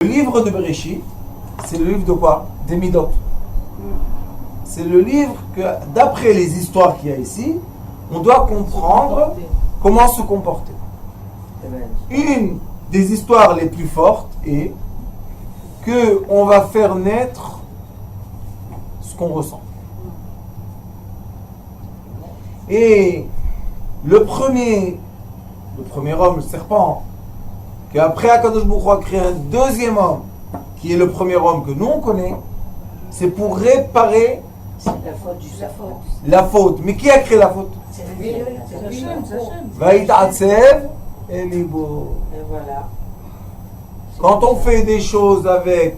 Le livre de Bereshit, c'est le livre de quoi? Des Midot. C'est le livre que, d'après les histoires qu'il y a ici, on doit comprendre comment se comporter. Une des histoires les plus fortes est que on va faire naître ce qu'on ressent. Et le premier homme, le serpent, qu'après Akadosh Baruch Hu a créé un deuxième homme, qui est le premier homme que nous on connaît, c'est pour réparer la faute. Mais qui a créé la faute? C'est Hachem. Vaïta'atsev et libo. Et voilà. Quand on fait des choses avec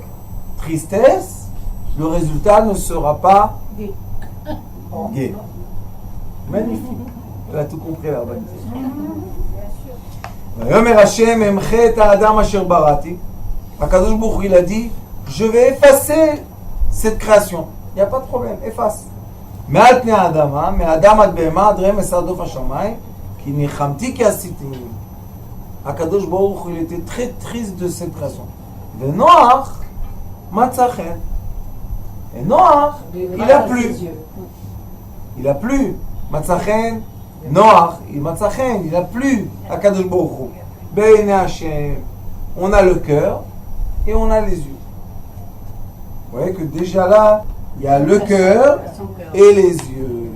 tristesse, le résultat ne sera pas gai. Magnifique. Elle a tout compris là. Yomer Hashem emchet ha'adam asher barati. Akadosh Baruch Hu il a dit, je vais effacer cette création. Il n'y a pas de problème, efface. מעל פני האדמה, מהאדם עד בהמה, עד רמש עד עוף השמיים, כי ניחמתי כי עשיתי. הקדוש ברוך הוא était très triste de cette création. ונוח מצא חן. Et Noach, il a plu. Il a plu. מצא חן, Noach, il מצא חן, il a plu. הקדוש ברוך הוא. בעיני השם, on a le cœur et on a les yeux. Vous voyez que déjà là, il y a le cœur et les yeux.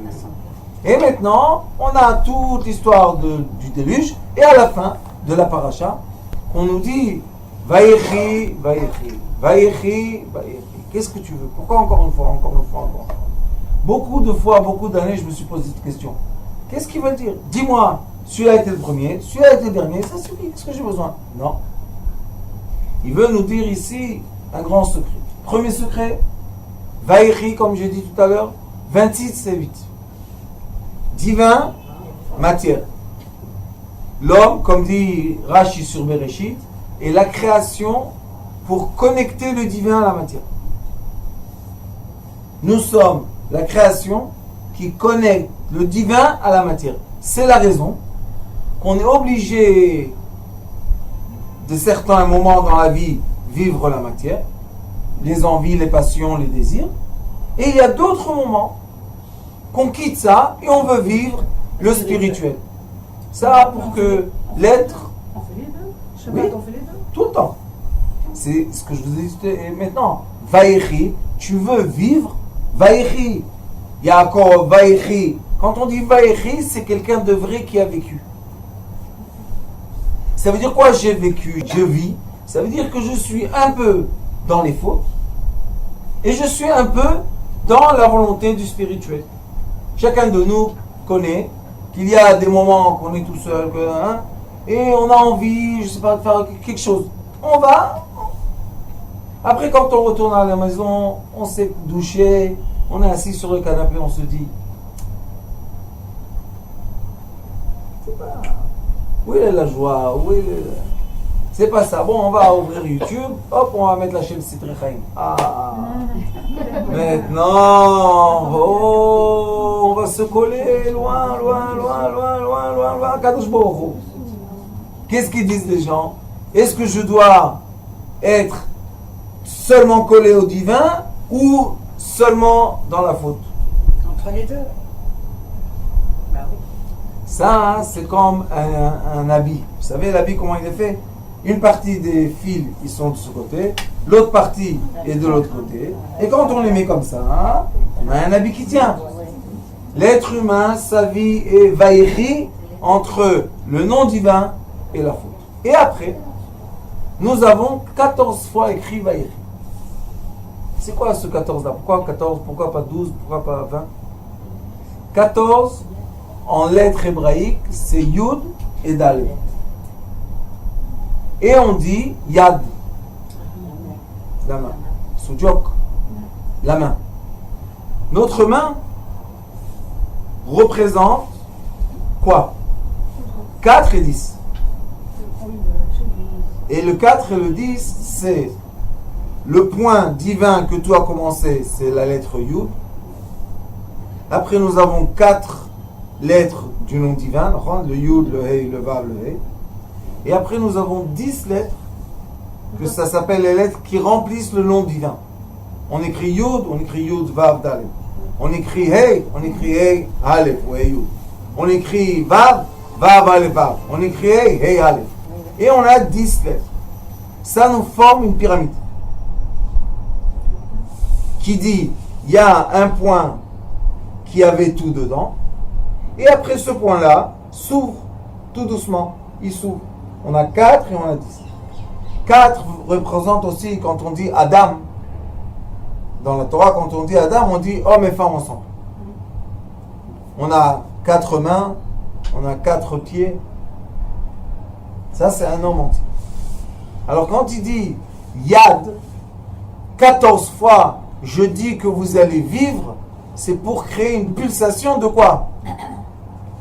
Et maintenant, on a toute l'histoire du déluge. Et à la fin de la paracha, on nous dit Vayechi, Vayechi, Vayechi, Vayechi. Qu'est-ce que tu veux? Pourquoi encore une fois, encore une fois, encore une fois? Beaucoup de fois, beaucoup d'années, je me suis posé cette question. Qu'est-ce qu'il veut dire? Dis-moi, celui-là a été le premier, celui-là a été le dernier, ça suffit. Qu'est-ce que j'ai besoin? Non. Il veut nous dire ici un grand secret. Premier secret, Vaïchi, comme j'ai dit tout à l'heure, 26 c'est 8. Divin, matière. L'homme, comme dit Rashi sur Bereshit, est la création pour connecter le divin à la matière. Nous sommes la création qui connecte le divin à la matière. C'est la raison qu'on est obligé de certains moments dans la vie vivre la matière, les envies, les passions, les désirs. Et il y a d'autres moments qu'on quitte ça et on veut vivre le spirituel. Ça pour que l'être... On fait les deux. Oui, On fait les deux. tout le temps. C'est ce que je vous ai dit maintenant. Vaïchi, tu veux vivre Vaïchi. Yaakov, Vaïchi. Quand on dit Vaïchi, c'est quelqu'un de vrai qui a vécu. Ça veut dire quoi? J'ai vécu, je vis. Ça veut dire que je suis un peu dans les fautes et je suis un peu dans la volonté du spirituel. Chacun de nous connaît qu'il y a des moments qu'on est tout seul et on a envie, je sais pas, de faire quelque chose. On va. Après, quand on retourne à la maison, on s'est douché, on est assis sur le canapé, on se dit, c'est pas, où est la joie, où est le... C'est pas ça. Bon, on va ouvrir YouTube. Hop, on va mettre la chaîne Sidrei Chaim. Ah. Maintenant, oh, on va se coller loin, Kadosh Baruch Hu. Qu'est-ce qu'ils disent les gens? Est-ce que je dois être seulement collé au divin ou seulement dans la faute? Entre les deux. Bah oui. Ça, c'est comme un habit. Vous savez, l'habit, comment il est fait? Une partie des fils, ils sont de ce côté, l'autre partie est de l'autre côté. Et quand on les met comme ça, on a un habit qui tient. L'être humain, sa vie est vaïchi entre le nom divin et la faute. Et après, nous avons 14 fois écrit vaïchi. C'est quoi ce 14 là? Pourquoi 14? Pourquoi pas 12? Pourquoi pas 20? 14, en lettres hébraïques, c'est Yud et Dalet. Et on dit Yad, la main. Soudjok, la main. Notre main représente quoi? 4 et 10. Et le 4 et le 10, c'est le point divin que tout a commencé, c'est la lettre Yud. Après, nous avons 4 lettres du nom divin, le Yud, le Hei, le Vav, le Hei. Et après, nous avons 10 lettres que ça s'appelle les lettres qui remplissent le nom divin. On écrit Yud, on écrit Yud, Vav, Dalet. On écrit Hey, on écrit Hey, Aleph ou Hey Yud. On écrit Vav, Vav, Aleph, Vav. On écrit Hey, Hey, Aleph. Et on a 10 lettres. Ça nous forme une pyramide. Qui dit, il y a un point qui avait tout dedans. Et après ce point-là, s'ouvre tout doucement. Il s'ouvre. On a 4 et on a 10. 4 représente aussi, quand on dit Adam, dans la Torah, quand on dit Adam, on dit homme et femme ensemble. On a 4 mains, on a 4 pieds. Ça, c'est un homme entier. Alors, quand il dit Yad, 14 fois, je dis que vous allez vivre, c'est pour créer une pulsation de quoi?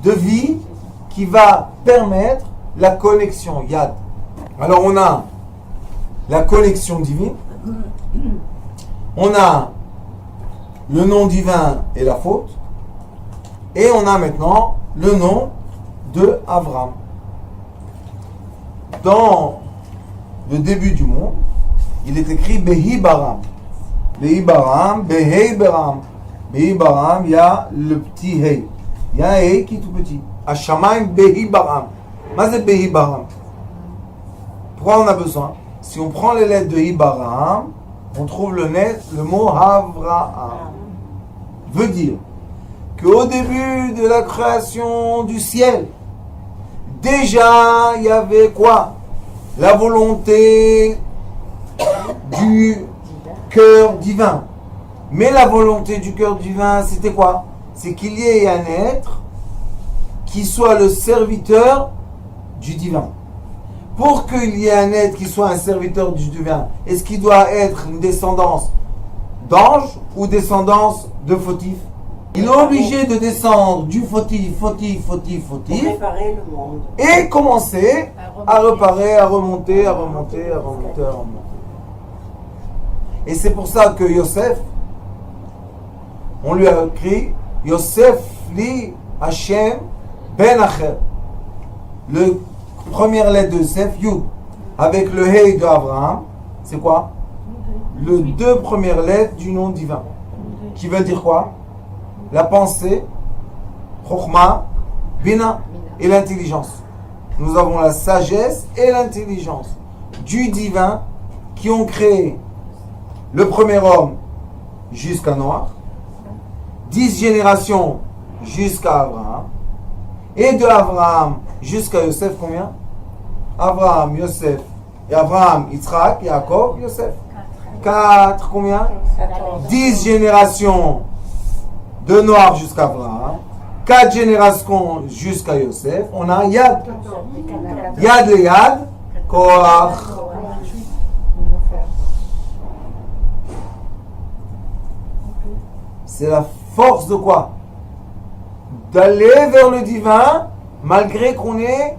De vie qui va permettre la connexion, Yad. Alors, on a la connexion divine. On a le nom divin et la faute. Et on a maintenant le nom de Avram. Dans le début du monde, il est écrit Behi Baram. Behi Baram, Behei Baram. Behi Baram, il y a le petit Hei. Il y a un Hei qui est tout petit. Hashamayim Behi Baram. Mais c'est Behi Baram. Pourquoi on a besoin? Si on prend les lettres de Ibaram, on trouve le mot Avraham. Veut dire qu'au début de la création du ciel, déjà il y avait quoi? La volonté du cœur divin. Mais la volonté du cœur divin, c'était quoi? C'est qu'il y ait un être qui soit le serviteur du divin. Pour qu'il y ait un être qui soit un serviteur du divin, est-ce qu'il doit être une descendance d'ange ou descendance de fautif? Il est obligé de descendre du fautif. Pour réparer le monde. Et commencer à reparer, à remonter. Et c'est pour ça que Yosef, on lui a écrit Yosef li Hashem ben Acher. Le première lettre de Yosef, Yud, avec le Hei de Abraham, c'est quoi? Les 2 premières lettres du nom divin. Qui veut dire quoi? La pensée, Chokhmah, Bina et l'intelligence. Nous avons la sagesse et l'intelligence du divin qui ont créé le premier homme jusqu'à Noach, 10 générations jusqu'à Abraham, et de Abraham jusqu'à Yosef, combien? Abraham, Yosef, et Abraham, Yitzhak, Yaakov, Yosef. 4, combien? 10 générations de Noach jusqu'à Abraham, 4 générations jusqu'à Yosef. On a Yad. Yad le Yad, Koach. C'est la force de quoi? D'aller vers le divin, malgré qu'on est...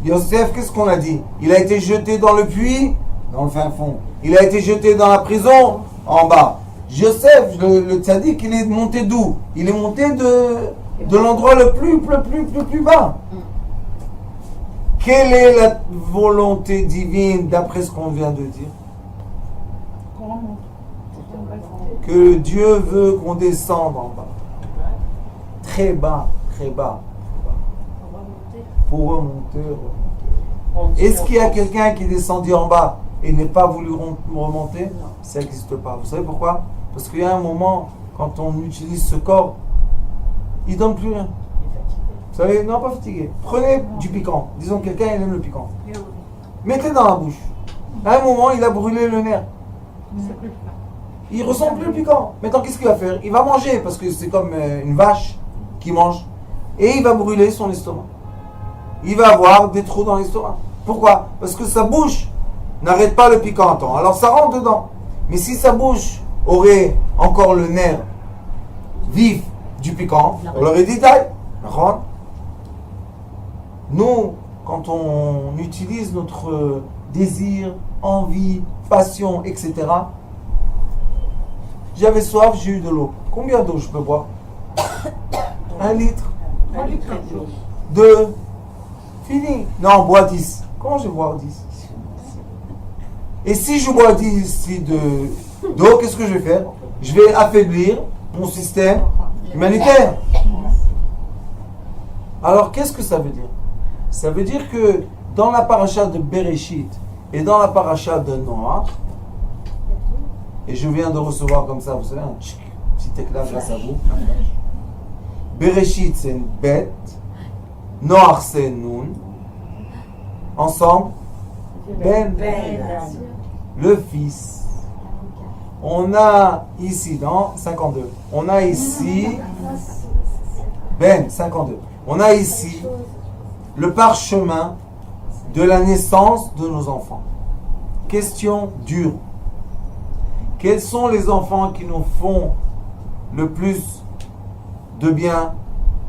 Yosef, qu'est-ce qu'on a dit? Il a été jeté dans le puits, dans le fin fond. Il a été jeté dans la prison, en bas. Joseph, le tzaddik, il est monté d'où? Il est monté de l'endroit le plus bas. Quelle est la volonté divine d'après ce qu'on vient de dire? Que Dieu veut qu'on descende en bas. Très bas. Pour remonter. Est-ce qu'il y a quelqu'un qui est descendu en bas et n'est pas voulu remonter? Ça n'existe pas. Vous savez pourquoi? Parce qu'il y a un moment, quand on utilise ce corps, il ne donne plus rien. Vous savez, non, pas fatigué. Prenez du piquant. Disons que quelqu'un il aime le piquant. Mettez dans la bouche. À un moment, il a brûlé le nerf. Il ne ressent plus le piquant. Maintenant, qu'est-ce qu'il va faire? Il va manger, parce que c'est comme une vache qui mange. Et il va brûler son estomac. Il va avoir des trous dans l'estomac. Pourquoi? Parce que sa bouche n'arrête pas le piquant en temps. Alors ça rentre dedans. Mais si sa bouche aurait encore le nerf vif du piquant, on l'aurait dit taille. Nous, quand on utilise notre désir, envie, passion, etc., j'avais soif, j'ai eu de l'eau. Combien d'eau je peux boire? 1 litre. 2. Fini. Non, bois 10. Comment je vais boire 10? Et si je bois ici d'eau, qu'est-ce que je vais faire? Je vais affaiblir mon système humanitaire. Alors, qu'est-ce que ça veut dire? Ça veut dire que dans la paracha de Bereshit et dans la paracha de Noach, et je viens de recevoir comme ça, vous savez, un petit éclat grâce à vous. Bereshit, c'est une bête. Noach, c'est une noun. Ensemble, Ben, le fils. On a ici, dans 52, on a ici, Ben, 52. On a ici le parchemin de la naissance de nos enfants. Question dure. Quels sont les enfants qui nous font le plus de bien?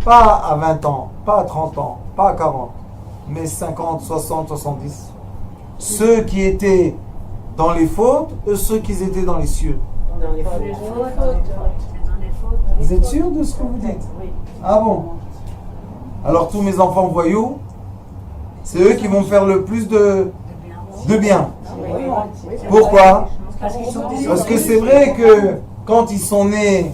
Pas à 20 ans, pas à 30 ans, pas à 40, mais 50, 60, 70. Ceux qui étaient dans les fautes et ceux qui étaient dans les cieux. Dans les fautes. Vous êtes sûr de ce que vous dites? Ah bon? Alors tous mes enfants voyous, c'est eux qui vont faire le plus de bien. Pourquoi? Parce que c'est vrai que quand ils sont nés,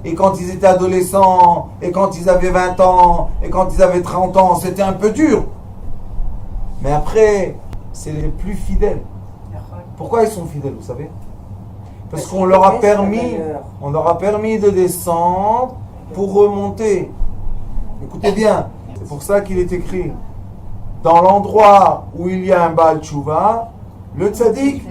et quand ils étaient adolescents, et quand ils avaient 20 ans, et quand ils avaient 30 ans, c'était un peu dur. Mais après, c'est les plus fidèles. Pourquoi ils sont fidèles, vous savez? Parce qu'on leur a permis de descendre pour remonter. Écoutez bien, c'est pour ça qu'il est écrit dans l'endroit où il y a un Baal Tshuva, le tzaddik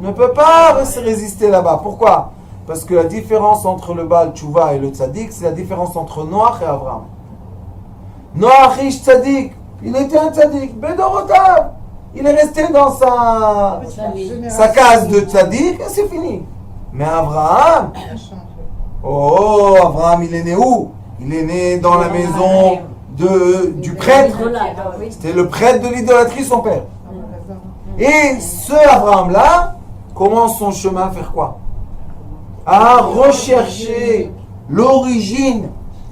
ne peut pas résister là-bas. Pourquoi? Parce que la différence entre le Baal Tshuva et le tzaddik, c'est la différence entre Noach et Abraham. Noach ish tzaddik, il était un tzaddik, Bedorotav. Il est resté dans sa case de tzaddik et c'est fini. Mais Abraham, Abraham, il est né où? Il est né dans la maison du prêtre. C'était le prêtre de l'idolâtrie, son père. Et ce Abraham-là commence son chemin à faire quoi? À rechercher l'origine.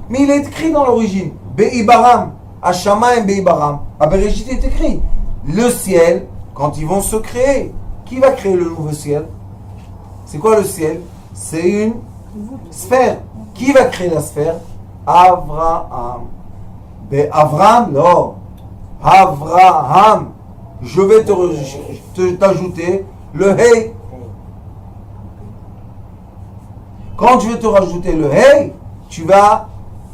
Mais il est écrit dans l'origine. Be'ibaram. Hashamayim Be'ibaram. À Bereshit est écrit. Le ciel, quand ils vont se créer, qui va créer le nouveau ciel? C'est quoi le ciel? C'est une sphère. Qui va créer la sphère? Avraham. Avraham, non. Avraham. Je vais t'ajouter le hey. Quand je vais te rajouter le hey, tu vas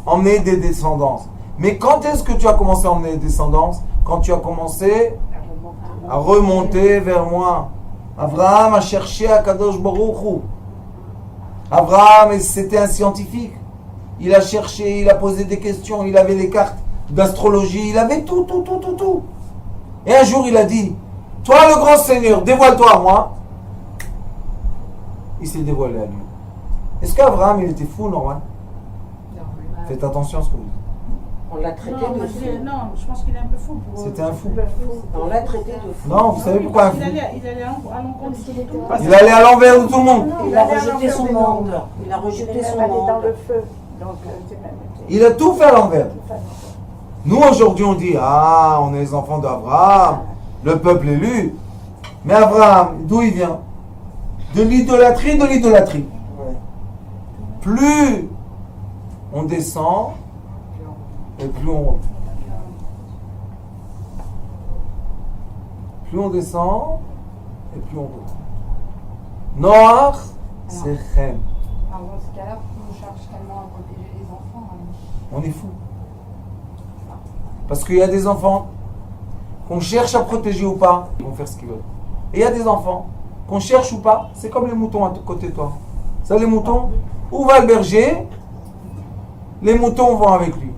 emmener des descendances. Mais quand est-ce que tu as commencé à emmener des descendances? Quand tu as commencé à remonter vers moi. Abraham a cherché à Kadosh Baruch Hu. Abraham, c'était un scientifique. Il a cherché, il a posé des questions, il avait les cartes d'astrologie, il avait tout. Et un jour, il a dit, toi le grand Seigneur, dévoile-toi à moi. Il s'est dévoilé à lui. Est-ce qu'Abraham, il était fou, normal? Faites attention à ce que vous dites. On l'a traité de fou. Non, je pense qu'il est un peu fou. C'était un fou. On l'a traité de fou. Non, vous savez pourquoi un fou? Il allait à l'encontre de tout. Il allait à l'envers de tout le monde. Il a rejeté son monde. Il a rejeté son monde. dans le feu. Donc, Il a tout fait à l'envers. Nous, aujourd'hui, on dit, on est les enfants d'Abraham, le peuple élu. Mais Abraham, d'où il vient? De l'idolâtrie. Ouais. Plus on descend, et plus on monte. Plus on descend, et plus on monte. Noach, c'est Chem. Alors, dans ce cas-là, on cherche tellement à protéger les enfants. On est fou. Parce qu'il y a des enfants qu'on cherche à protéger ou pas, ils vont faire ce qu'ils veulent. Et il y a des enfants qu'on cherche ou pas, c'est comme les moutons à côté de toi. Ça, les moutons, où va le berger? Les moutons vont avec lui.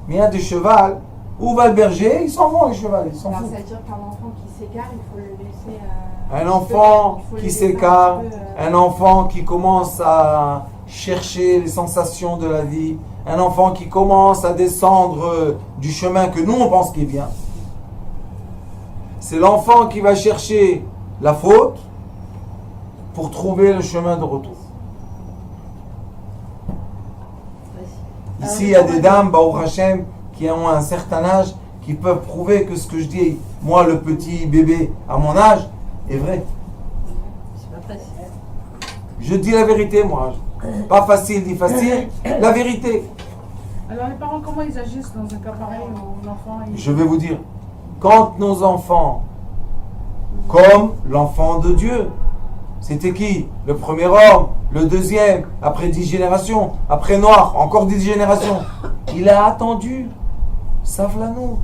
Mais il y a des chevals, où va le berger? Ils s'en vont, les chevals, ils s'en Alors, foutent. ça veut dire qu'un enfant qui s'égare, il faut le laisser. Un enfant il faut qui le laisser s'écarte, un peu, un enfant qui commence à chercher les sensations de la vie, un enfant qui commence à descendre du chemin que nous on pense qui est bien. C'est l'enfant qui va chercher la faute pour trouver le chemin de retour. Ici, il y a des dames, Baruch Hashem, qui ont un certain âge, qui peuvent prouver que ce que je dis, moi le petit bébé à mon âge, est vrai. C'est pas facile. Je dis la vérité, moi. Pas facile, dit facile, la vérité. Alors les parents, comment ils agissent dans un cas pareil où l'enfant... Je vais vous dire, quand nos enfants, comme l'enfant de Dieu, c'était qui? Le premier homme, le deuxième, après 10 générations, après Noir, encore 10 générations. Il a attendu, Savlanout.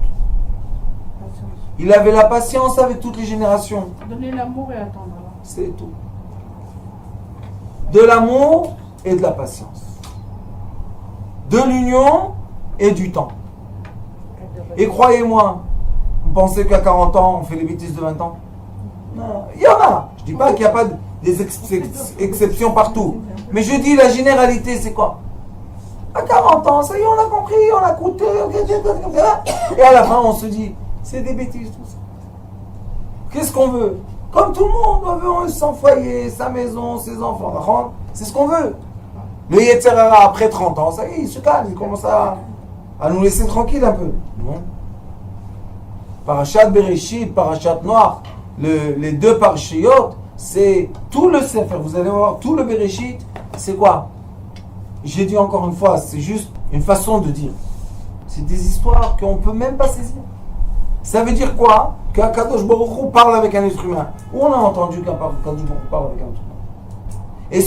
Il avait la patience avec toutes les générations. Donner l'amour et attendre. Alors. C'est tout. De l'amour et de la patience. De l'union et du temps. Et croyez-moi, vous pensez qu'à 40 ans, on fait les bêtises de 20 ans? Non, il y en a. Je ne dis pas qu'il n'y a pas des exceptions partout. Mais je dis la généralité, c'est quoi? À 40 ans, ça y est, on a compris, on a coûté, et à la fin, on se dit, c'est des bêtises tout ça. Qu'est-ce qu'on veut? Comme tout le monde, on veut son foyer, sa maison, ses enfants. C'est ce qu'on veut. Le Yetzirara, après 30 ans, ça y est, il se calme, il commence à nous laisser tranquille un peu. Non. Parashat Bereshit, Parashat Noach, les deux parashiot, c'est tout le Sefer. Vous allez voir, tout le Bereshit, c'est quoi? J'ai dit encore une fois, c'est juste une façon de dire. C'est des histoires qu'on ne peut même pas saisir. Ça veut dire quoi? Qu'Akadosh Baruch Hu parle avec un être humain. Où on a entendu qu'Akadosh Baruch Hu parle avec un être humain? Et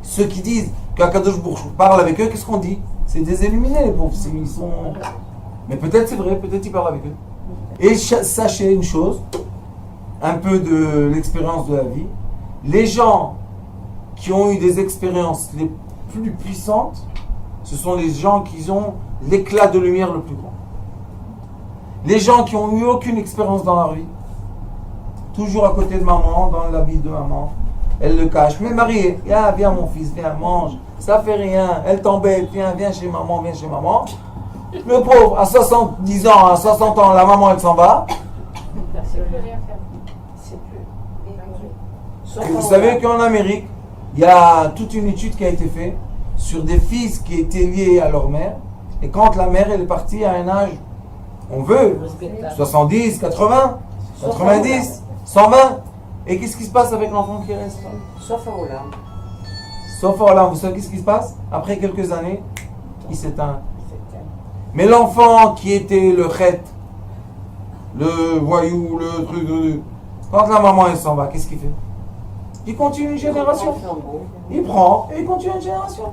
ceux qui disent qu'Akadosh Baruch Hu parle avec eux, qu'est-ce qu'on dit? C'est des illuminés, les pauvres. Ils sont... Mais peut-être c'est vrai, peut-être il parle avec eux. Et sachez une chose, un peu de l'expérience de la vie, les gens qui ont eu des expériences les plus puissantes, ce sont les gens qui ont l'éclat de lumière le plus grand. Les gens qui n'ont eu aucune expérience dans leur vie, toujours à côté de maman, dans l'habit de maman, elle le cache. Mais mariée, viens mon fils, viens, mange, ça fait rien, elle t'embête, viens chez maman, viens chez maman. Le pauvre, à 70 ans, à 60 ans, la maman elle s'en va. C'est plus rien faire. C'est plus. Et vous savez qu'en Amérique, il y a toute une étude qui a été faite sur des fils qui étaient liés à leur mère. Et quand la mère elle est partie à un âge, on veut, 70, 80, 90, 120. Et qu'est-ce qui se passe avec l'enfant qui reste? Sauf à Olam. Sauf là, vous savez qu'est-ce qui se passe? Après quelques années, il s'éteint. Mais l'enfant qui était le chet, le voyou, le truc, quand la maman elle s'en va, qu'est-ce qu'il fait? Il continue une génération. Il prend et il continue une génération.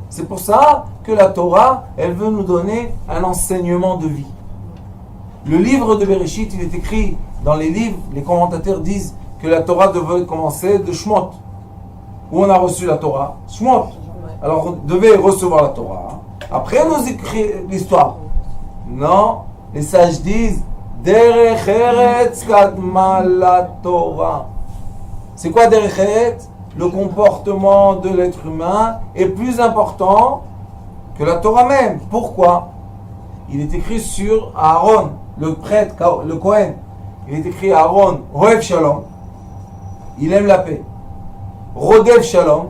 C'est pour ça que la Torah, elle veut nous donner un enseignement de vie. Le livre de Bereshit, il est écrit dans les livres, les commentateurs disent que la Torah devait commencer de Shemot, où on a reçu la Torah. Shemot. Alors on devait recevoir la Torah. Après, on nous écrit l'histoire. Non, les sages disent Derech Eretz Kadma la Torah. C'est quoi Derech Eretz? Le comportement de l'être humain est plus important que la Torah même. Pourquoi? Il est écrit sur Aaron, le prêtre, le Kohen. Il est écrit Aaron, Ohev Shalom. Il aime la paix. Rodev Shalom.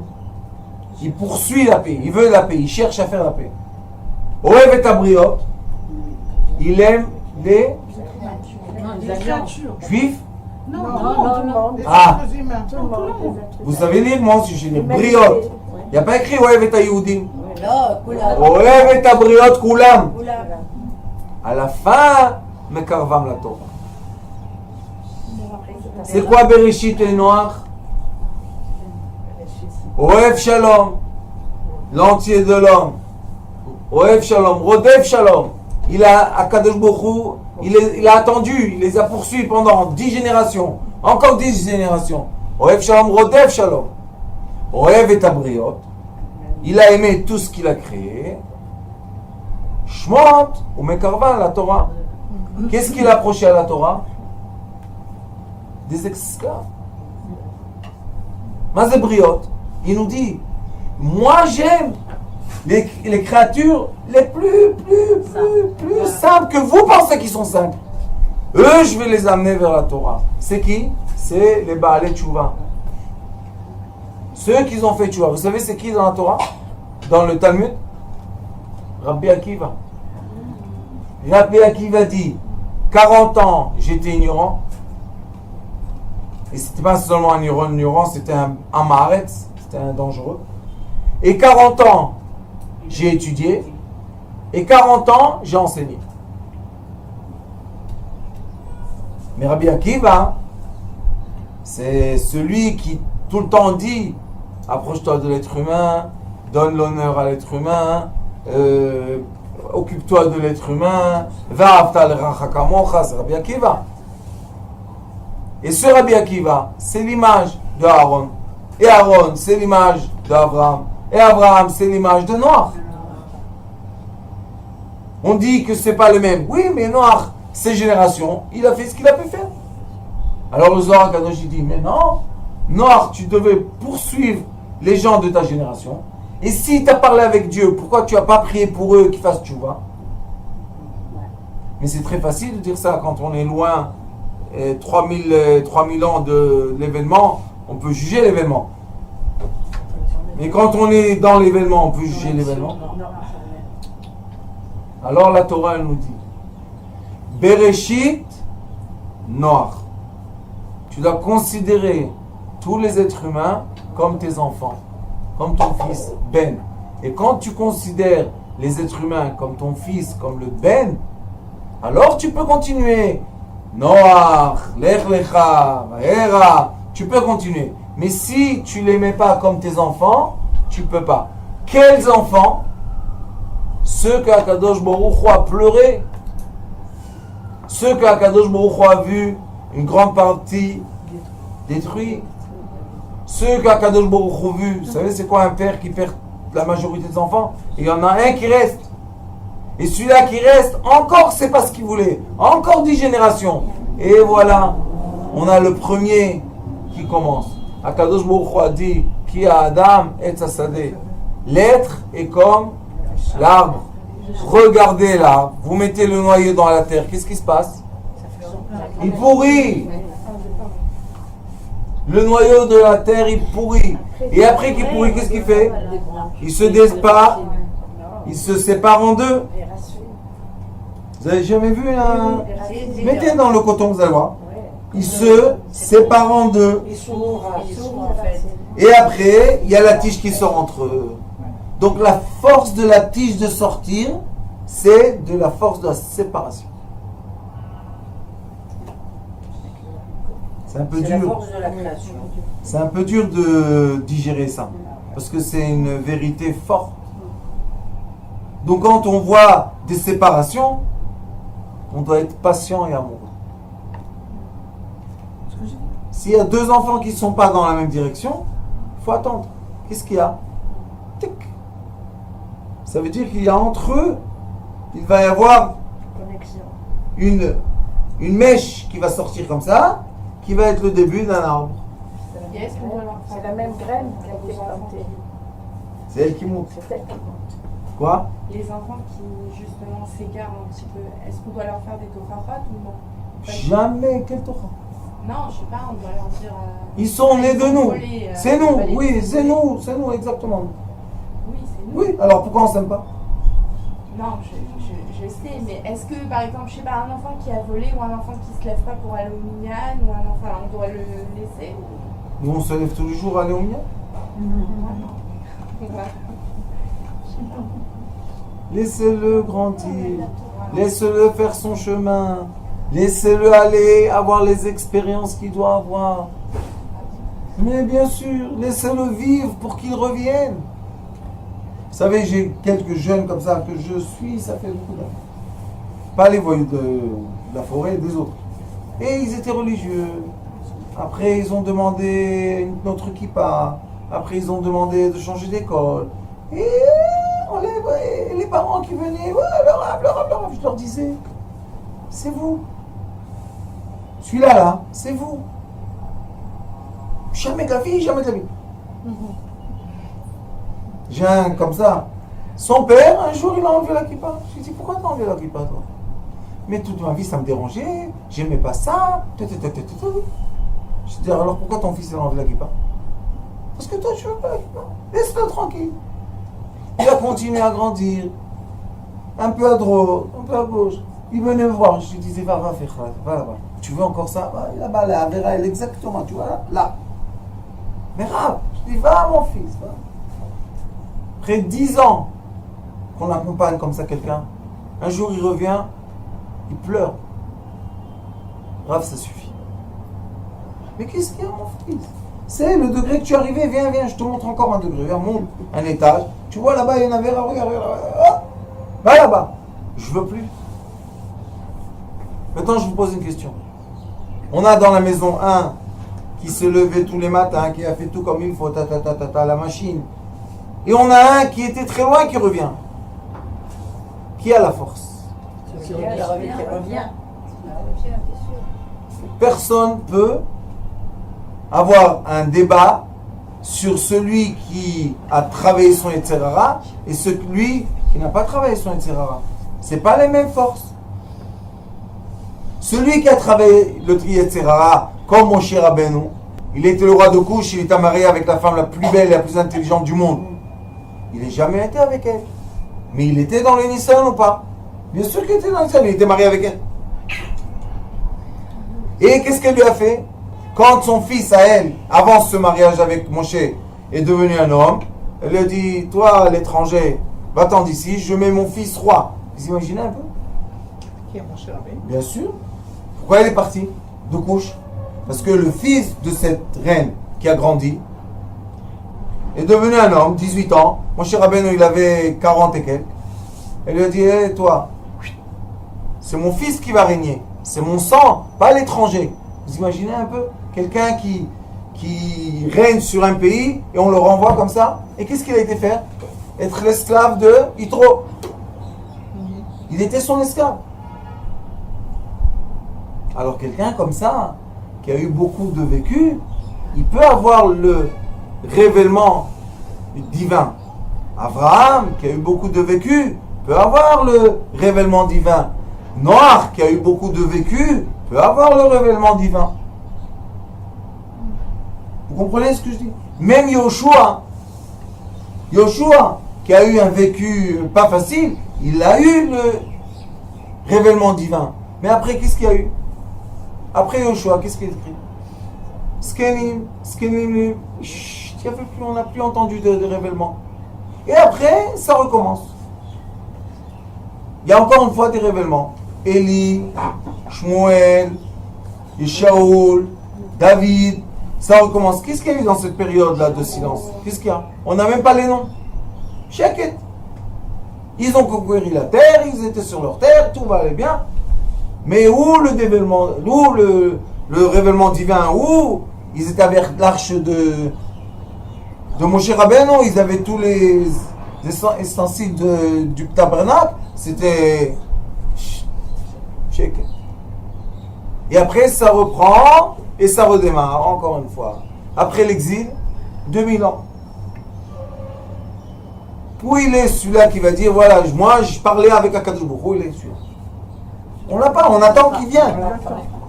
Il poursuit la paix, il veut la paix, il cherche à faire la paix. Ohev et Abriot, il aime les créatures. juifs. Non, Non. Ah, Tout le monde. vous savez lire, moi aussi j'ai les briot. Il n'y a pas écrit Ohev et Yehudim. Non, Koulam. Ohev et Abriot Kulam. Koulam. À la fin, Mekarvam la Torah. C'est quoi Bereshit et Noach? Ohev Shalom, l'entier de l'homme. Ohev Shalom, Rodev Shalom. Il a, à Kadosh Baruch Hu, il a attendu, il les a poursuivis pendant 10 générations. Encore 10 générations. Ohev Shalom, Rodev Shalom. Ohev et Abriot. Il a aimé tout ce qu'il a créé. Shmot, ou Mekarvan, la Torah. Qu'est-ce qu'il a approché à la Torah? Des esclaves. Mazébriot. Il nous dit, moi j'aime les créatures les plus simples que vous pensez qu'ils sont simples. Eux, je vais les amener vers la Torah. C'est qui? C'est les Baalei Tchouva. Ceux qui ont fait Tchouva. Vous savez c'est qui dans la Torah? Dans le Talmud? Rabbi Akiva. Rabbi Akiva dit 40 ans, j'étais ignorant. Et c'était pas seulement un ignorant, c'était un maharetz, c'était un dangereux. Et 40 ans, j'ai étudié. Et 40 ans, j'ai enseigné. Mais Rabbi Akiva, c'est celui qui tout le temps dit approche-toi de l'être humain, donne l'honneur à l'être humain, occupe-toi de l'être humain, va'afta l'eracha kamocha, c'est Rabbi Akiva. Et ce Rabbi Akiva, c'est l'image de Aaron. Et Aaron, c'est l'image d'Abraham. Et Abraham, c'est l'image de Noach. On dit que c'est pas le même. Oui, mais Noach, ses générations, il a fait ce qu'il a pu faire. Alors le Zohar Kadosh dit, mais non, Noach, tu devais poursuivre les gens de ta génération. Et si tu as parlé avec Dieu, pourquoi tu n'as pas prié pour eux qu'ils fassent tchouva? Mais c'est très facile de dire ça quand on est loin, 3000 ans de l'événement, on peut juger l'événement. Mais quand on est dans l'événement, on peut juger l'événement. Alors la Torah elle nous dit Bereshit Noach. Tu dois considérer tous les êtres humains comme tes enfants, comme ton fils Ben. Et quand tu considères les êtres humains comme ton fils, comme le Ben, alors tu peux continuer. Noach, Lech Lecha, Va'era, tu peux continuer. Mais si tu ne les mets pas comme tes enfants, tu ne peux pas. Quels enfants? Ceux que Akadosh Baruch Hu a pleuré. Ceux que Akadosh Baruch Hu a vu une grande partie détruite. Ceux que Akadosh Baruch Hu a vu. Vous savez c'est quoi un père qui perd la majorité des enfants? Il y en a un qui reste. Et celui-là qui reste, encore c'est pas ce qu'il voulait. Encore 10 générations. Et voilà, on a le premier qui commence. Akadosh Baruch Hu a dit Ki Adam et Sadeh. L'être est comme l'arbre. Regardez l'arbre. Vous mettez le noyau dans la terre. Qu'est-ce qui se passe? Il pourrit. Le noyau de la terre, il pourrit. Et après qu'il pourrit, qu'est-ce qu'il fait? Il se sépare. Il se sépare en deux. Vous avez jamais vu un... Mettez dans le coton, vous allez voir. Il se sépare en deux. Et après, il y a la tige qui sort entre eux. Donc la force de la tige de sortir, c'est de la force de la séparation. C'est un peu dur. C'est un peu dur de digérer ça. Parce que c'est une vérité forte. Donc quand on voit des séparations, on doit être patient et amoureux. S'il y a deux enfants qui ne sont pas dans la même direction, il faut attendre. Qu'est-ce qu'il y a? Tic. Ça veut dire qu'il y a entre eux, il va y avoir une mèche qui va sortir comme ça, qui va être le début d'un arbre. C'est la même graine qui a été plantée. C'est elle qui monte. Quoi? Les enfants qui justement s'égarent un petit peu, est-ce qu'on doit leur faire des tochafat ou non? Jamais, quel Torah? Non, je sais pas, on doit leur dire... Ils sont nés de nous. voler, C'est nous, oui, c'est nous, exactement. Oui, c'est nous. Oui, alors pourquoi on s'aime pas? Non, je sais, mais est-ce que par exemple, je sais pas, un enfant qui a volé ou un enfant qui se lève pas pour aller au minyan ou un enfant, on doit le laisser ou... Nous on se lève tous les jours à aller au mien. Laissez-le grandir, laissez-le faire son chemin, laissez-le aller avoir les expériences qu'il doit avoir. Mais bien sûr, laissez-le vivre pour qu'il revienne. Vous savez, j'ai quelques jeunes comme ça que je suis, ça fait beaucoup d'années. Pas les voyous de la forêt, des autres. Et ils étaient religieux. Après, ils ont demandé une autre kippa. Après, ils ont demandé de changer d'école. Et les parents qui venaient, ouais, le rab, je leur disais, c'est vous. Celui-là, là, c'est vous. Jamais de la vie, jamais de la vie. J'ai un comme ça. Son père, un jour, il a enlevé la kippa. Je lui ai dit, pourquoi tu as enlevé la kippa, toi? Mais toute ma vie, ça me dérangeait. J'aimais pas ça. Je lui ai dit, alors pourquoi ton fils a enlevé la kippa? Parce que toi, tu veux pas la kippa. Laisse-le tranquille. Il a continué à grandir. Un peu à droite, un peu à gauche. Il venait me voir, je lui disais, va faire ça, va là-bas. Tu veux encore ça? Va là-bas, la Avera, elle exactement, tu vois, là. Mais Rav, je dis, va mon fils, va. Après 10 ans qu'on accompagne comme ça quelqu'un, un jour il revient, il pleure. Rav, ça suffit. Mais qu'est-ce qu'il y a mon fils? C'est le degré que tu es arrivé, viens, je te montre encore un degré, viens, monte un étage. Tu vois là-bas, il y en avait, regarde, va là-bas. Je veux plus. Maintenant, je vous pose une question. On a dans la maison un qui se levait tous les matins, qui a fait tout comme il faut, la machine. Et on a un qui était très loin qui revient. Qui a la force? Qui revient. Personne peut avoir un débat sur celui qui a travaillé son Yetzirara et celui qui n'a pas travaillé son Yetzirara. Ce n'est pas les mêmes forces. Celui qui a travaillé le Yetzirara, comme Moshe Rabbeinu, il était le roi de Couche, il était marié avec la femme la plus belle et la plus intelligente du monde. Il n'a jamais été avec elle. Mais il était dans le Nissan ou pas? Bien sûr qu'il était dans le Nissan, il était marié avec elle. Et qu'est-ce qu'elle lui a fait? Quand son fils à elle, avant ce mariage avec Moshe, est devenu un homme, elle lui a dit, toi l'étranger, va-t'en d'ici, je mets mon fils roi. Vous imaginez un peu? Qui est Moshe Rabbeinu? Bien sûr. Pourquoi elle est partie de couche? Parce que le fils de cette reine qui a grandi est devenu un homme, 18 ans. Moshe Rabbeinu, il avait 40 et quelques. Elle lui a dit, hey, toi, c'est mon fils qui va régner. C'est mon sang, pas l'étranger. Vous imaginez un peu? Quelqu'un qui règne sur un pays et on le renvoie comme ça. Et qu'est-ce qu'il a été faire? Être l'esclave de Yitro. Il était son esclave. Alors quelqu'un comme ça, qui a eu beaucoup de vécu, il peut avoir le révèlement divin. Abraham, qui a eu beaucoup de vécu, peut avoir le révèlement divin. Noach, qui a eu beaucoup de vécu, peut avoir le révèlement divin. Vous comprenez ce que je dis? Même Yoshua, qui a eu un vécu pas facile, il a eu le révèlement divin. Mais après, qu'est-ce qu'il y a eu? Après Yoshua, qu'est-ce qui est écrit? Skenim, on n'a plus entendu de révèlement. Et après, ça recommence. Il y a encore une fois des révèlements. Élie, Shmuel, Shaoul, David, ça recommence. Qu'est-ce qu'il y a eu dans cette période-là de silence? Qu'est-ce qu'il y a? On n'a même pas les noms. Chaket. Ils ont conquéri la terre, ils étaient sur leur terre, tout va aller bien. Mais où le révèlement, où le révèlement divin, où ils étaient avec l'arche de Moshe Rabbeinu, ils avaient tous les ustensiles du tabernacle, c'était Chaket. Et après ça reprend et ça redémarre encore une fois. Après l'exil, 2000 ans. Où il est celui-là qui va dire, voilà, moi je parlais avec Akadosh Baruch Hu, où il est celui-là? On l'a pas, on attend qu'il vienne.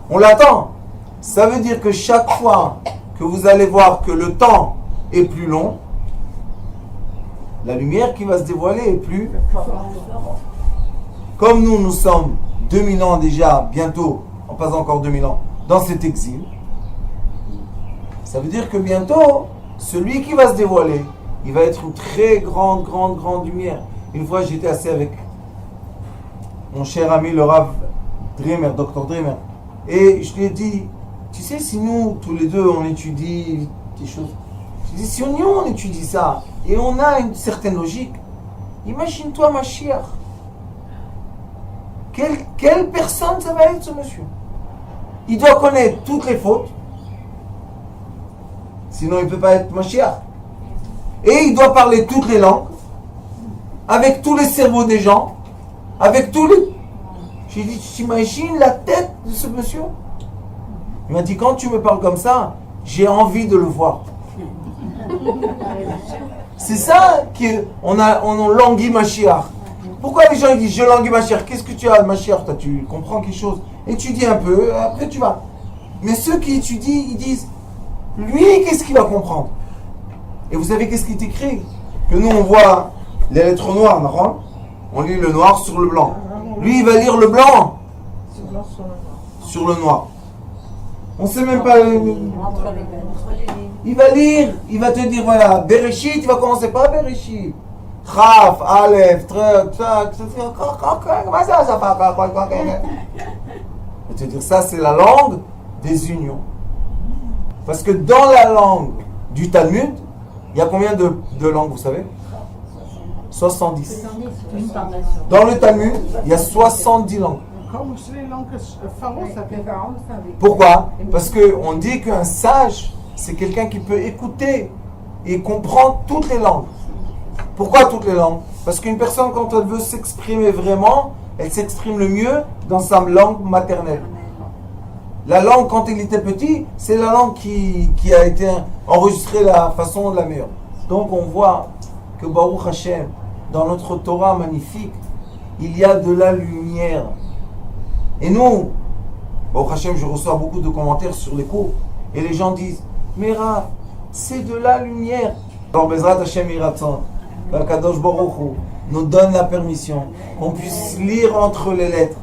On l'attend. Ça veut dire que chaque fois que vous allez voir que le temps est plus long, la lumière qui va se dévoiler est plus... Comme nous sommes 2000 ans déjà, bientôt, on passe encore 2000 ans, dans cet exil, ça veut dire que bientôt, celui qui va se dévoiler, il va être une très grande lumière. Une fois, j'étais assis avec mon cher ami, le Rav Dreamer, Dr Dreamer, et je lui ai dit, tu sais, si nous, tous les deux, on étudie des choses, je lui ai dit, si on étudie ça, et on a une certaine logique, imagine-toi Mashiach. Quelle personne ça va être, ce monsieur? Il doit connaître toutes les fautes, sinon il ne peut pas être Mashiach. Et il doit parler toutes les langues, avec tous les cerveaux des gens, avec tous les... J'ai dit, tu t'imagines la tête de ce monsieur? Il m'a dit, quand tu me parles comme ça, j'ai envie de le voir. C'est ça qu'on languit Mashiach. Pourquoi les gens ils disent, je languis Mashiach? Qu'est-ce que tu as, Mashiach? Toi, tu comprends quelque chose? Étudie un peu, après tu vas. Mais ceux qui étudient, ils disent, lui, qu'est-ce qu'il va comprendre? Et vous savez qu'est-ce qui est écrit? Que nous, on voit les lettres noires, on lit le noir sur le blanc. Lui, il va lire le blanc C'est blanc sur le noir. sur le noir. On sait même pas. Entre les lignes. Il va lire, il va te dire voilà, Bereshit, il va commencer par Bereshit. Chaf, Aleph, Trek, Tsak, comment ça fait? Il va te dire ça, c'est la langue des unions. Parce que dans la langue du Talmud, il y a combien de langues, vous savez? 70. Une par nation. Dans le Talmud, il y a 70 langues. Comme c'est les langues que Pharaon savait. Pourquoi? Parce qu'on dit qu'un sage, c'est quelqu'un qui peut écouter et comprendre toutes les langues. Pourquoi toutes les langues? Parce qu'une personne, quand elle veut s'exprimer vraiment, elle s'exprime le mieux dans sa langue maternelle. La langue, quand il était petit, c'est la langue qui a été enregistrée de la façon la meilleure. Donc on voit que Baruch Hashem, dans notre Torah magnifique, il y a de la lumière. Et nous, Baruch Hashem, je reçois beaucoup de commentaires sur les cours, et les gens disent, mais Rav, c'est de la lumière. Alors Bezrat Hashem Iratzon, Kadosh Baruch Hu nous donne la permission qu'on puisse lire entre les lettres.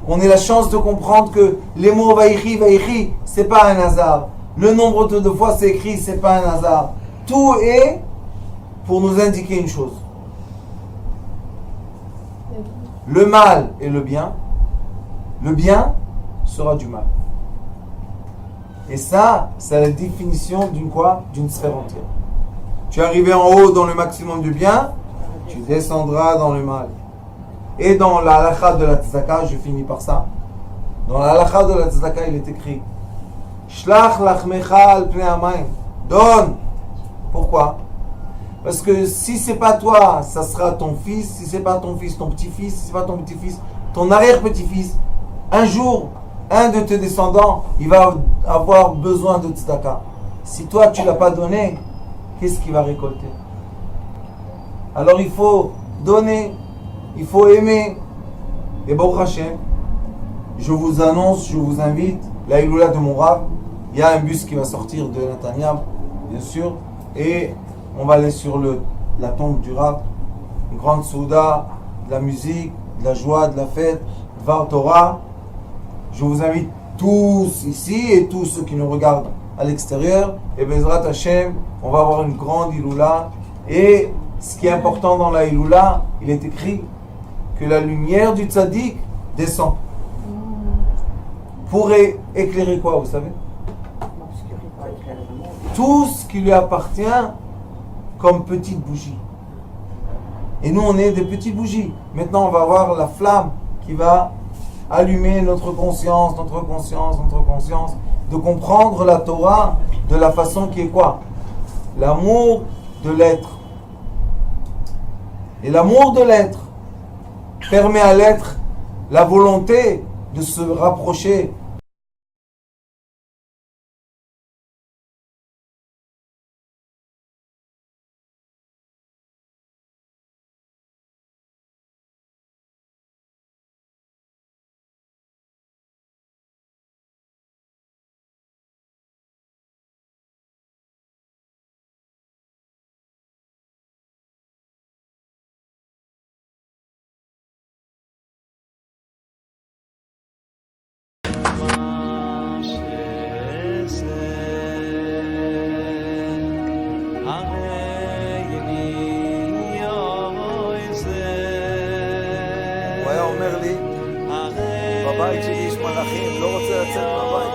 On ait la chance de comprendre que les mots Vaïchi, c'est pas un hasard. Le nombre de fois c'est écrit, c'est pas un hasard. Tout est pour nous indiquer une chose. Le mal et le bien sera du mal. Et ça, c'est la définition d'une quoi? D'une sphère entière. Tu es arrivé en haut dans le maximum du bien, tu descendras dans le mal. Et dans la halakha de la tzedaka, je finis par ça. Dans la halakha de la tzedaka, il est écrit Shlach lachmecha al pnei hamayim. Donne. Pourquoi? Parce que si c'est pas toi, ça sera ton fils. Si c'est pas ton fils, ton petit-fils. Si c'est pas ton petit-fils, ton arrière-petit-fils. Un jour, un de tes descendants, il va avoir besoin de tzedaka. Si toi, tu l'as pas donné, qu'est-ce qu'il va récolter? Alors il faut donner. Il faut aimer. Et Baruch Hashem, je vous annonce, je vous invite, la Iloula de mon Rav, il y a un bus qui va sortir de Netanyam, bien sûr, et on va aller sur la tombe du Rav, une grande souda, de la musique, de la joie, de la fête, Dvar Torah. Je vous invite tous ici et tous ceux qui nous regardent à l'extérieur, et Bezrat Hashem, on va avoir une grande Iloula, et ce qui est important dans la Iloula, il est écrit que la lumière du tzaddik descend. Pour éclairer quoi, vous savez? Tout ce qui lui appartient comme petite bougie. Et nous, on est des petites bougies. Maintenant, on va avoir la flamme qui va allumer notre conscience, de comprendre la Torah de la façon qui est quoi? L'amour de l'être. Et l'amour de l'être permet à l'être la volonté de se rapprocher בבית שלי יש מלאכים, לא רוצה לצאת מהבית.